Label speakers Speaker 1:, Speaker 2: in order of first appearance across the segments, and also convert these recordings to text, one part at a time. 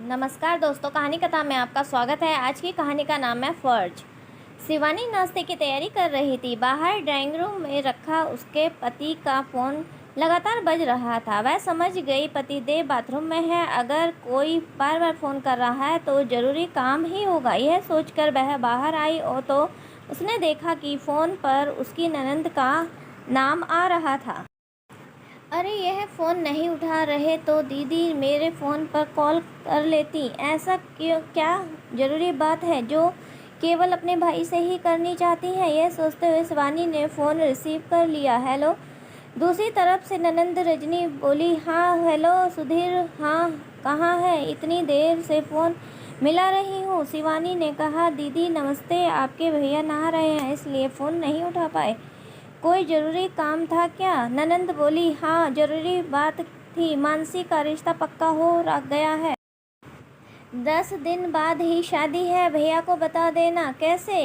Speaker 1: नमस्कार दोस्तों, कहानी कथा में आपका स्वागत है। आज की कहानी का नाम है फर्ज। शिवानी नाश्ते की तैयारी कर रही थी। बाहर ड्राइंग रूम में रखा उसके पति का फ़ोन लगातार बज रहा था। वह समझ गई पति देव बाथरूम में है। अगर कोई बार बार फ़ोन कर रहा है तो ज़रूरी काम ही होगा। यह सोचकर वह बाहर आई और तो उसने देखा कि फ़ोन पर उसकी ननंद का नाम आ रहा था। अरे, यह फ़ोन नहीं उठा रहे तो दीदी मेरे फ़ोन पर कॉल कर लेती। ऐसा क्यों? क्या ज़रूरी बात है जो केवल अपने भाई से ही करनी चाहती है? यह सोचते हुए शिवानी ने फ़ोन रिसीव कर लिया। हेलो। दूसरी तरफ से ननंद रजनी बोली, हाँ हेलो सुधीर। हाँ, कहाँ है? इतनी देर से फ़ोन मिला रही हूँ। शिवानी ने कहा, दीदी नमस्ते। आपके भैया नहा रहे हैं इसलिए फ़ोन नहीं उठा पाए। कोई ज़रूरी काम था क्या? ननंद बोली, हाँ ज़रूरी बात थी। मानसी का रिश्ता पक्का हो गया है। 10 दिन बाद ही शादी है। भैया को बता देना। कैसे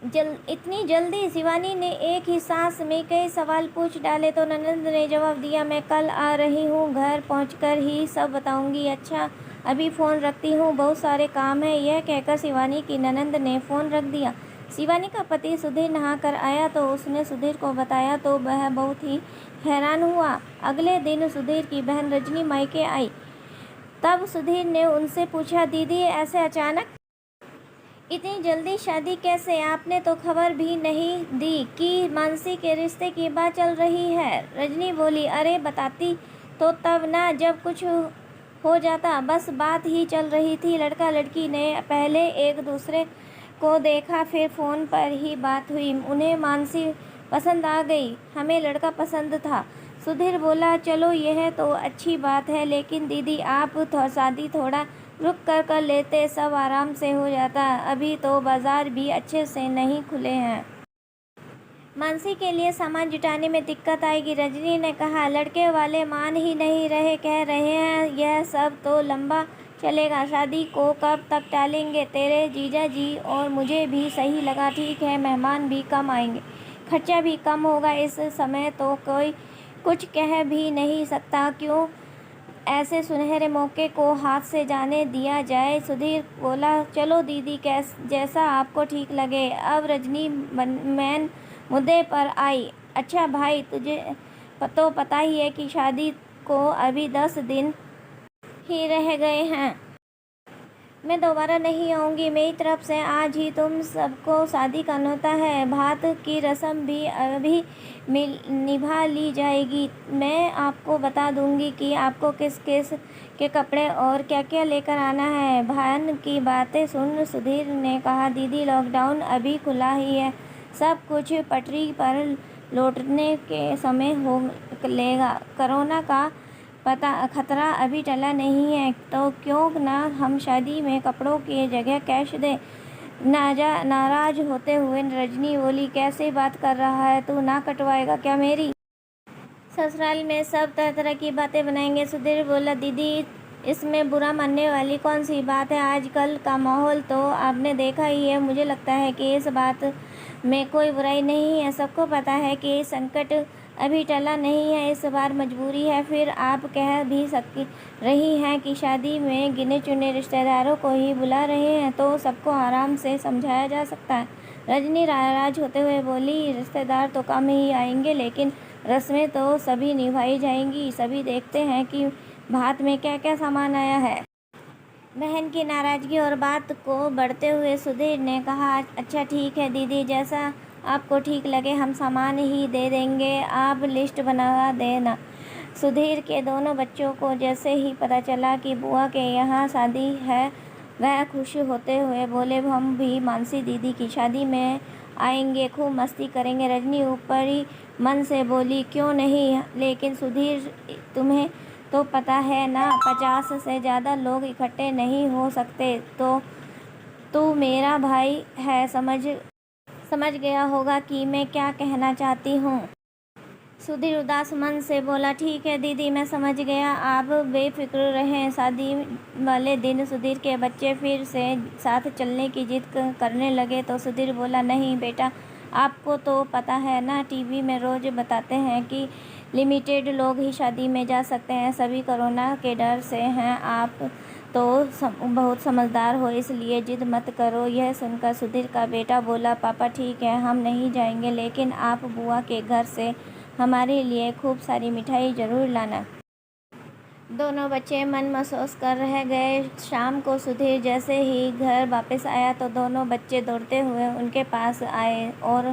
Speaker 1: इतनी जल्दी? शिवानी ने एक ही सांस में कई सवाल पूछ डाले तो ननंद ने जवाब दिया, मैं कल आ रही हूँ। घर पहुँचकर ही सब बताऊँगी। अच्छा, अभी फ़ोन रखती हूँ, बहुत सारे काम है। यह कहकर शिवानी की ननंद ने फ़ोन रख दिया। शिवानी का पति सुधीर नहा कर आया तो उसने सुधीर को बताया तो वह बहुत ही हैरान हुआ। अगले दिन सुधीर की बहन रजनी मायके आई। तब सुधीर ने उनसे पूछा, दीदी ऐसे अचानक? इतनी जल्दी शादी कैसे? आपने तो खबर भी नहीं दी कि मानसी के रिश्ते की बात चल रही है। रजनी बोली, अरे बताती तो तब ना, जब कुछ हो जाता। बस बात ही चल रही थी। लड़का लड़की ने पहले एक दूसरे को देखा, फिर फ़ोन पर ही बात हुई। उन्हें मानसी पसंद आ गई। हमें लड़का पसंद था। सुधीर बोला, चलो यह तो अच्छी बात है, लेकिन दीदी आप शादी थोड़ा रुक कर लेते, सब आराम से हो जाता। अभी तो बाज़ार भी अच्छे से नहीं खुले हैं। मानसी के लिए सामान जुटाने में दिक्कत आएगी। रजनी ने कहा, लड़के वाले मान ही नहीं रहे, कह रहे हैं यह सब तो लंबा चलेगा। शादी को कब तक टालेंगे? तेरे जीजा जी और मुझे भी सही लगा। ठीक है, मेहमान भी कम आएंगे, खर्चा भी कम होगा। इस समय तो कोई कुछ कह भी नहीं सकता। क्यों ऐसे सुनहरे मौके को हाथ से जाने दिया जाए? सुधीर बोला, चलो दीदी जैसा आपको ठीक लगे। अब रजनी मैन मुद्दे पर आई। अच्छा भाई, तुझे तो पता ही है कि शादी को अभी 10 दिन ही रह गए हैं। मैं दोबारा नहीं आऊँगी। मेरी तरफ से आज ही तुम सबको शादी का न्योता है। भात की रस्म भी अभी निभा ली जाएगी। मैं आपको बता दूंगी कि आपको किस किस के कपड़े और क्या क्या लेकर आना है। भान की बातें सुन सुधीर ने कहा, दीदी लॉकडाउन अभी खुला ही है, सब कुछ पटरी पर लौटने के समय हो लेगा। कोरोना का खतरा अभी टला नहीं है, तो क्यों ना हम शादी में कपड़ों की जगह कैश दें। नाराज होते हुए रजनी बोली, कैसे बात कर रहा है तू? ना कटवाएगा क्या मेरी? ससुराल में सब तरह तरह की बातें बनाएंगे। सुधीर बोला, दीदी इसमें बुरा मानने वाली कौन सी बात है? आजकल का माहौल तो आपने देखा ही है। मुझे लगता है कि इस बात में कोई बुराई नहीं है। सबको पता है कि संकट अभी टला नहीं है, इस बार मजबूरी है। फिर आप कह भी सकती रही हैं कि शादी में गिने चुने रिश्तेदारों को ही बुला रहे हैं, तो सबको आराम से समझाया जा सकता है। रजनी नाराज होते हुए बोली, रिश्तेदार तो कम ही आएंगे, लेकिन रस्में तो सभी निभाई जाएंगी। सभी देखते हैं कि भात में क्या क्या सामान आया है। बहन की नाराज़गी और बात को बढ़ते हुए सुधीर ने कहा, अच्छा ठीक है दीदी, जैसा आपको ठीक लगे हम सामान ही दे देंगे, आप लिस्ट बना देना। सुधीर के दोनों बच्चों को जैसे ही पता चला कि बुआ के यहाँ शादी है, वह खुश होते हुए बोले, हम भी मानसी दीदी की शादी में आएंगे, खूब मस्ती करेंगे। रजनी ऊपरी मन से बोली, क्यों नहीं, लेकिन सुधीर तुम्हें तो पता है ना, 50 से ज़्यादा लोग इकट्ठे नहीं हो सकते। तो तू मेरा भाई है, समझ गया होगा कि मैं क्या कहना चाहती हूँ। सुधीर उदास मन से बोला, ठीक है दीदी, मैं समझ गया, आप बेफिक्र रहें। शादी वाले दिन सुधीर के बच्चे फिर से साथ चलने की जिद करने लगे तो सुधीर बोला, नहीं बेटा, आपको तो पता है ना, टीवी में रोज़ बताते हैं कि लिमिटेड लोग ही शादी में जा सकते हैं, सभी कोरोना के डर से हैं। आप तो बहुत समझदार हो, इसलिए जिद मत करो। यह सुनकर सुधीर का बेटा बोला, पापा ठीक है, हम नहीं जाएंगे, लेकिन आप बुआ के घर से हमारे लिए खूब सारी मिठाई ज़रूर लाना। दोनों बच्चे मन महसूस कर रह गए। शाम को सुधीर जैसे ही घर वापस आया तो दोनों बच्चे दौड़ते हुए उनके पास आए और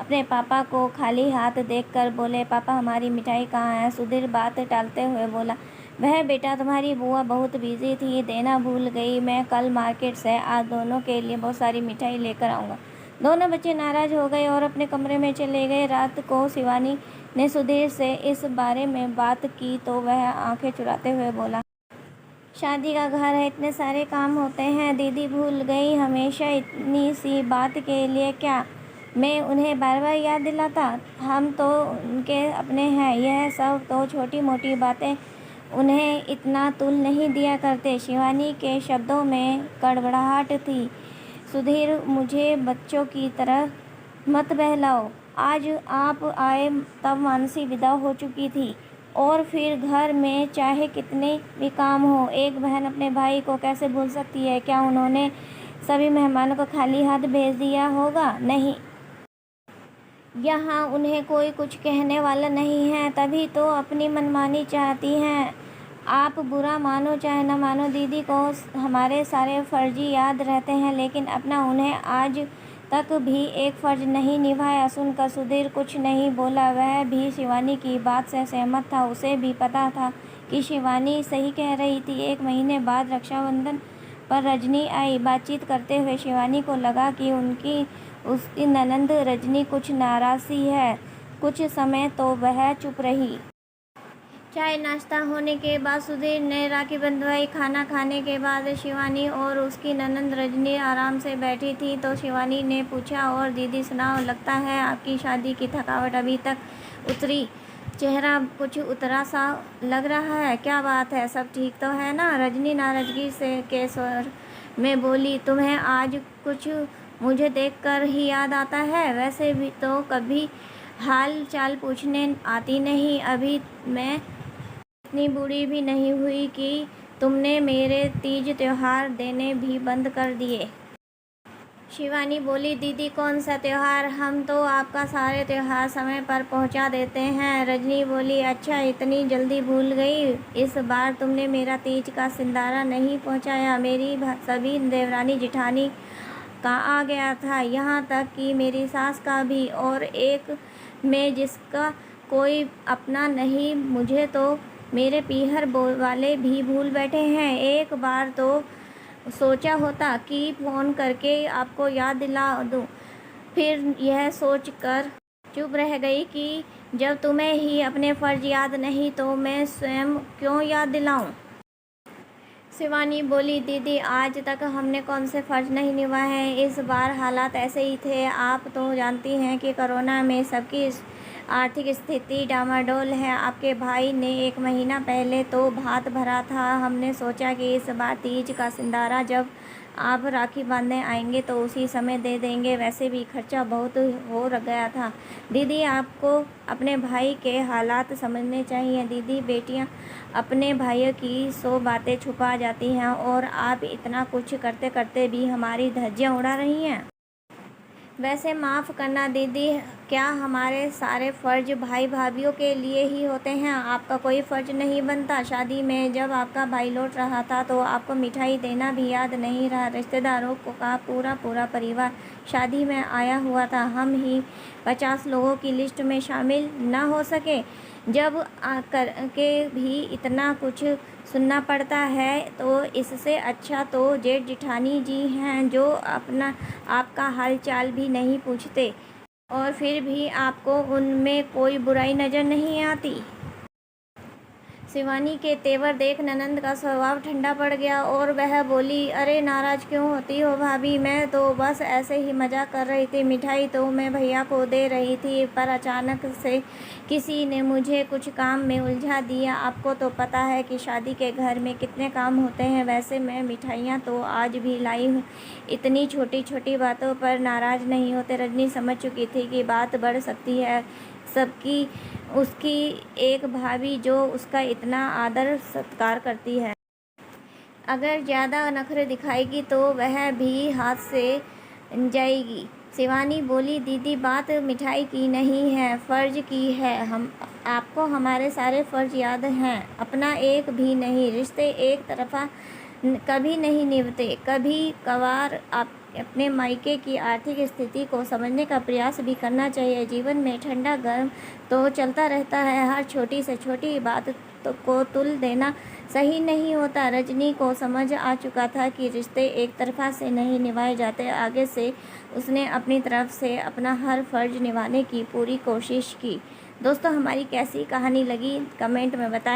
Speaker 1: अपने पापा को खाली हाथ देखकर बोले, पापा हमारी मिठाई कहाँ है? सुधीर बात टालते हुए बोला, वह बेटा तुम्हारी बुआ बहुत बिजी थी, देना भूल गई। मैं कल मार्केट से आज दोनों के लिए बहुत सारी मिठाई लेकर आऊँगा। दोनों बच्चे नाराज़ हो गए और अपने कमरे में चले गए। रात को शिवानी ने सुधीर से इस बारे में बात की तो वह आंखें चुराते हुए बोला, शादी का घर है, इतने सारे काम होते हैं, दीदी भूल गई। हमेशा इतनी सी बात के लिए क्या मैं उन्हें बार बार याद दिलाता? हम तो उनके अपने हैं, यह सब तो छोटी मोटी बातें उन्हें इतना तुल नहीं दिया करते। शिवानी के शब्दों में कड़वड़ाहट थी। सुधीर, मुझे बच्चों की तरह मत बहलाओ। आज आप आए तब मानसी विदा हो चुकी थी और फिर घर में चाहे कितने भी काम हो, एक बहन अपने भाई को कैसे भूल सकती है? क्या उन्होंने सभी मेहमानों को खाली हाथ भेज दिया होगा? नहीं, यहाँ उन्हें कोई कुछ कहने वाला नहीं है, तभी तो अपनी मनमानी चाहती हैं। आप बुरा मानो चाहे न मानो, दीदी को हमारे सारे फर्जी याद रहते हैं, लेकिन अपना उन्हें आज तक भी एक फ़र्ज नहीं निभाया। सुनकर सुधीर कुछ नहीं बोला। वह भी शिवानी की बात से सहमत था। उसे भी पता था कि शिवानी सही कह रही थी। 1 महीने बाद रक्षाबंधन पर रजनी आई। बातचीत करते हुए शिवानी को लगा कि उसकी ननंद रजनी कुछ नाराज़ सी है। कुछ समय तो वह चुप रही। चाय नाश्ता होने के बाद सुधीर ने राखी बंधवाई। खाना खाने के बाद शिवानी और उसकी ननंद रजनी आराम से बैठी थी तो शिवानी ने पूछा, और दीदी सुनाओ, लगता है आपकी शादी की थकावट अभी तक उतरी? चेहरा कुछ उतरा सा लग रहा है, क्या बात है, सब ठीक तो है ना? रजनी नाराजगी से के स्वर में बोली, तुम्हें आज कुछ मुझे देखकर ही याद आता है? वैसे भी तो कभी हाल चाल पूछने आती नहीं। अभी मैं इतनी बूढ़ी भी नहीं हुई कि तुमने मेरे तीज त्योहार देने भी बंद कर दिए। शिवानी बोली, दीदी कौन सा त्योहार? हम तो आपका सारे त्योहार समय पर पहुंचा देते हैं। रजनी बोली, अच्छा इतनी जल्दी भूल गई? इस बार तुमने मेरा तीज का सिंदारा नहीं पहुंचाया। मेरी सभी देवरानी जिठानी का आ गया था, यहाँ तक कि मेरी सास का भी, और एक में जिसका कोई अपना नहीं। मुझे तो मेरे पीहर वाले भी भूल बैठे हैं। एक बार तो सोचा होता कि फ़ोन करके आपको याद दिला दूं, फिर यह सोचकर चुप रह गई कि जब तुम्हें ही अपने फ़र्ज याद नहीं तो मैं स्वयं क्यों याद दिलाऊं? शिवानी बोली, दीदी आज तक हमने कौन से फ़र्ज नहीं निभाए हैं? इस बार हालात ऐसे ही थे। आप तो जानती हैं कि कोरोना में सबकी आर्थिक स्थिति डामाडोल है। आपके भाई ने 1 महीना पहले तो भात भरा था। हमने सोचा कि इस बार तीज का सिंदारा जब आप राखी बांधने आएंगे तो उसी समय दे देंगे। वैसे भी खर्चा बहुत हो गया था। दीदी आपको अपने भाई के हालात समझने चाहिए। दीदी बेटियां अपने भाइयों की 100 बातें छुपा जाती हैं और आप इतना कुछ करते करते भी हमारी धज्जियां उड़ा रही हैं। वैसे माफ़ करना दीदी, क्या हमारे सारे फ़र्ज भाई भाभीियों के लिए ही होते हैं? आपका कोई फ़र्ज नहीं बनता? शादी में जब आपका भाई लौट रहा था तो आपको मिठाई देना भी याद नहीं रहा? रिश्तेदारों का पूरा परिवार शादी में आया हुआ था, हम ही 50 लोगों की लिस्ट में शामिल ना हो सके? जब आकर के भी इतना कुछ सुनना पड़ता है तो इससे अच्छा तो जेठ जिठानी जी हैं जो आपका हाल चाल भी नहीं पूछते, और फिर भी आपको उनमें कोई बुराई नज़र नहीं आती। शिवानी के तेवर देख ननंद का स्वभाव ठंडा पड़ गया और वह बोली, अरे नाराज़ क्यों होती हो भाभी? मैं तो बस ऐसे ही मजाक कर रही थी। मिठाई तो मैं भैया को दे रही थी, पर अचानक से किसी ने मुझे कुछ काम में उलझा दिया। आपको तो पता है कि शादी के घर में कितने काम होते हैं। वैसे मैं मिठाइयाँ तो आज भी लाई हूँ। इतनी छोटी छोटी बातों पर नाराज़ नहीं होते। रजनी समझ चुकी थी कि बात बढ़ सकती है। सबकी उसकी एक भाभी जो उसका इतना आदर सत्कार करती है। अगर ज़्यादा नखरे दिखाएगी तो वह भी हाथ से जाएगी। शिवानी बोली, दीदी बात मिठाई की नहीं है, फ़र्ज की है। हम आपको हमारे सारे फ़र्ज याद हैं, अपना एक भी नहीं। रिश्ते एक तरफ़ा कभी नहीं निभते। कभी कभार आप अपने मायके की आर्थिक स्थिति को समझने का प्रयास भी करना चाहिए। जीवन में ठंडा गर्म तो चलता रहता है, हर छोटी से छोटी बात को तुल देना सही नहीं होता। रजनी को समझ आ चुका था कि रिश्ते एक तरफा से नहीं निभाए जाते। आगे से उसने अपनी तरफ से अपना हर फर्ज निभाने की पूरी कोशिश की। दोस्तों, हमारी कैसी कहानी लगी कमेंट में बताएं।